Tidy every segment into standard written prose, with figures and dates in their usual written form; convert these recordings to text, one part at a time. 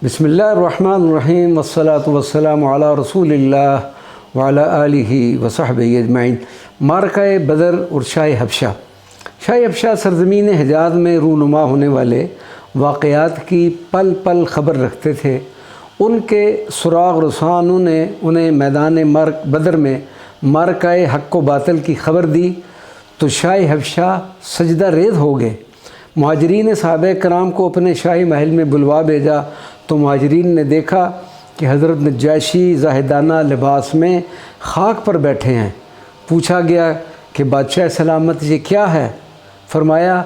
बिस्मिल्लाहिर्रहमानिर्रहीम वस्सलातु वस्सलामु अला रसूलिल्लाह व अला आलिहि व सहबिहि अजमईन। मारका बदर और शाह हबशा सरज़मीन हिजाज़ में रूनुमा होने वाले वाक़यात की पल पल ख़बर रखते थे। उनके सुराग रसानों ने उन्हें मैदान बदर में मारका हक़ व बातिल की ख़बर दी तो शाह हबशा सजदा रेज़ हो गए। मुहाजिरीन सहाबा कराम को अपने शाही महल में बुलवा भेजा तो मुहाजिरीन ने देखा कि हज़रत नज्जाशी ज़ाहिदाना लिबास में खाक पर बैठे हैं। पूछा गया कि बादशाह सलामत ये क्या है? फरमाया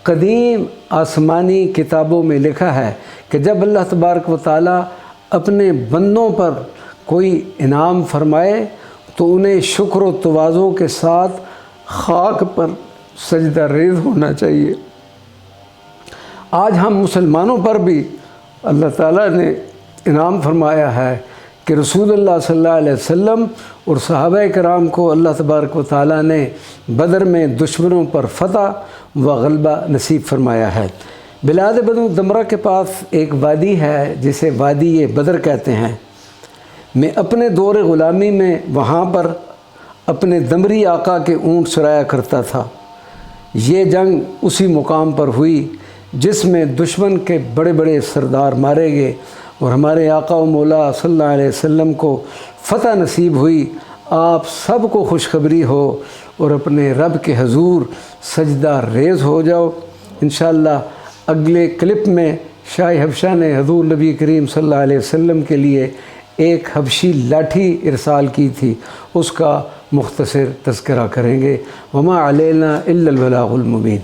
कदीम आसमानी किताबों में लिखा है कि जब अल्लाह तबारक व तआला अपने बंदों पर कोई इनाम फरमाए तो उन्हें शुक्र व तवाज़ो के साथ खाक पर सजदा रेज़ होना चाहिए। आज हम मुसलमानों पर भी अल्लाह ताला ने इनाम फरमाया है कि रसूलुल्लाह सल्लल्लाहु अलैहि वसल्लम और सहाबा कराम को अल्लाह तबारक व तआला ने बदर में दुश्मनों पर फ़तह व गलबा नसीब फरमाया है। बिलाद बनु दमरा के पास एक वादी है जिसे वादी बदर कहते हैं। मैं अपने दौर ग़ुलामी में वहाँ पर अपने दमरी आका के ऊँट चराया करता था। ये जंग उसी मुकाम पर हुई जिसमें दुश्मन के बड़े बड़े सरदार मारे गए और हमारे आका व मौला सल्लल्लाहु अलैहि वसल्लम को फ़तह नसीब हुई। आप सब को खुशखबरी हो और अपने रब के हजूर सजदा रेज़ हो जाओ। इंशाअल्लाह अगले क्लिप में शाह हबशा ने हजूर नबी करीम सल्लल्लाहु अलैहि वसल्लम के लिए एक हबशी लाठी इरसाल की थी, उसका मुख्तसर तज़किरा करेंगे। वमा अलैना इल्लल बलागुल मुबीन।